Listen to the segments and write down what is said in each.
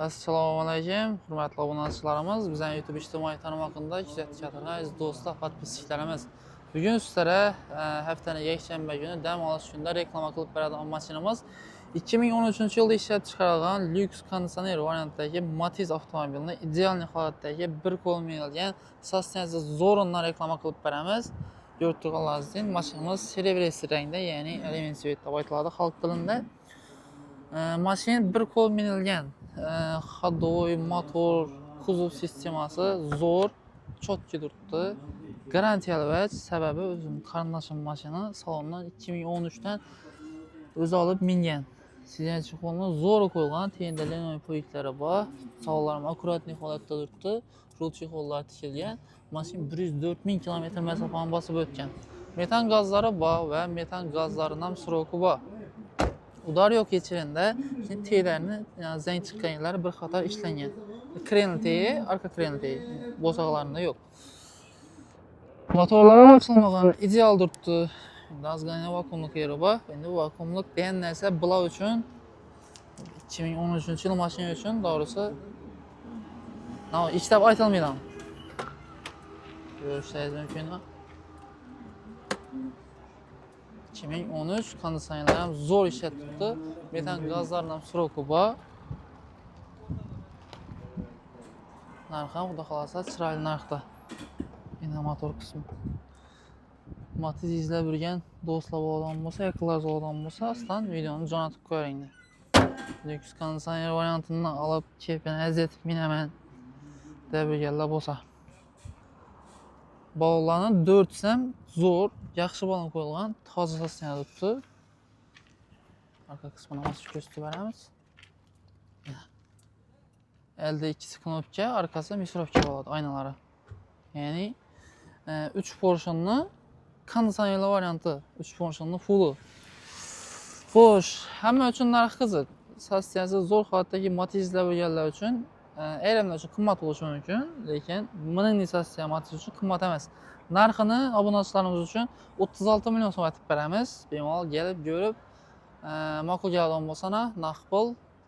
Assalomu alaykum, hurmatli obunachilarimiz. Bizning YouTube ijtimoiy tarmog'ida kuzatishgan aziz do'stlar, podpischilarimiz. Bugun sizlarga haftaning yakshanba kuni dam olish kunida reklama qilib beradigan mashinamiz 2013-yilda ishlab chiqarilgan lyuks konditsioner variantidagi Matiz avtomobilini ideal holatdagi bir qo'l minilgan sostensiz zo'rindan reklama qilib beramiz. Ko'rib turganlaringizdek, mashinamiz serебряный rangda, ya'ni alyumin svet deb aytiladi xalq tilida. Mashina bir qo'l minilgan. Ходовой motor, kuzov sistemasi zo'r, chotki turibdi. Garantiyali vaj, sababi o'zim qarindoshim mashina salondan 2013 dan o'zi olib mingan. Sidenchi chiqolni zo'r qo'yilgan, tendalenoy poyiklari bor. Savolarim akkuratli holatda turibdi. Rul chexollar tikilgan. Mashina 104 ming kilometr masofani bosib o'tgan. Metan gazlari bor va metan gazlarining ham sroki bor. Udar yo'q kechiranda teylarni, zang chiqqanlari bir qator ishlangan. Krenli, arka krenli bo'sag'larida yo'q. Motorlar ham ochilmagan, ideal turibdi. Ozgina vakuumlik yeri bor. Endi vakuumlik degan narsa bular uchun 2013-yil mashina uchun to'g'risi ishlab aytolmayman. Ko'rishingiz mumkin. 2013 konditsionerlar ham zo'r ishlab turibdi. Metan gazlarining ham sroki bor. Narxi ham xudo xolasa chiroyli narxda. Endi motor qismi. Matiz izlab yurgan do'stlar bo'lgan bo'lsa, yaqinlar bo'lgan bo'lsa, aslan videoni jo'natib qo'yinglar. Lyuks konditsioner variantini olib kelib aziyat minaman deb yurganlar bo'lsa. Bog'larning 4 ham zo'r, yaxshi bo'lib qo'yilgan, toza sostenga turibdi. Arka qismini ochib ko'rsatib beramiz. Elde ikkisi knopka, arkasi misrovka bo'ladi, oynalari. Ya'ni 3 portionli konditsioner varianti, 3 portionli fulli. Xo'sh, hamma uchun narx qiziq. Sostenasi zo'r holatdagi Matizlar bo'lganlar uchun ayrimlar uchun qimmat bo'lishi mumkin, lekin mening nisbatan Matiz uchun qimmat emas. Narxini obunachilarimiz uchun 36 million so'm aytib beramiz. Bemalol kelib, ko'rib, ma'qul keladigan bo'lsa, naqd pul,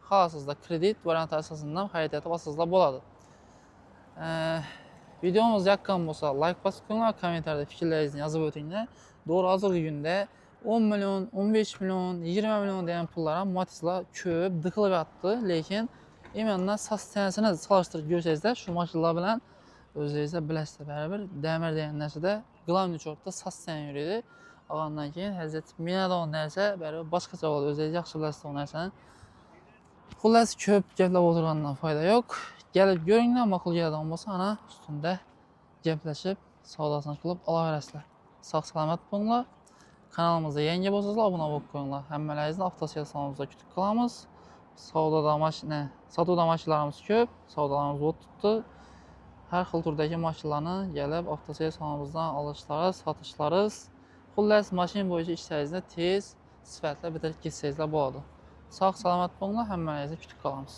xohlasizlar kredit varianti asosida xarid etib olsangizlar bo'ladi. Videomiz yoqqan bo'lsa, like bosib qo'yinglar, kommentariyada fikrlaringizni yozib o'tinglar. To'g'ri, hozirgi kunda 10 million, 15 million, 20 million degan pullar ham Matizlar ko'p diqilyapti, lekin imandan sostenasini solishtirib ko'rsangizlar, shu mashinalar bilan o'zingiz bilasizlar, baribir damir degan narsada главный chortda sosten yuradi. Olgandan keyin hazrat minadigan narsa baribir boshqacha bo'ladi. O'zingiz yaxshi bilasizlar u narsani. Xullas, ko'p gaplab o'tirgandan foyda yo'q. Kelib ko'ringlar, ma'qul keladigan bo'lsa, ana ustunda gaplashib, savdosini qilib olaverasizlar. Sog' salomat bo'linglar. Kanalimizga yangi bo'lsangiz, obuna bo'lib qo'yinglar. Hammalaringizni avtosiyat salonimizda kutib qolamiz. Savdoda mashina, sotuvda mashinalarimiz ko'p, savdolarimiz o'tibdi. Har xil turdagi mashinalarni kelib avtosiyat salonimizdan olishlaringiz, sotishlaringiz, xullas mashina bo'yicha ishlaringizni tez, sifatli bitirib ketsangizlar bo'ladi. Sog' salomat bo'linglar, hammalaringizni kutib qolamiz.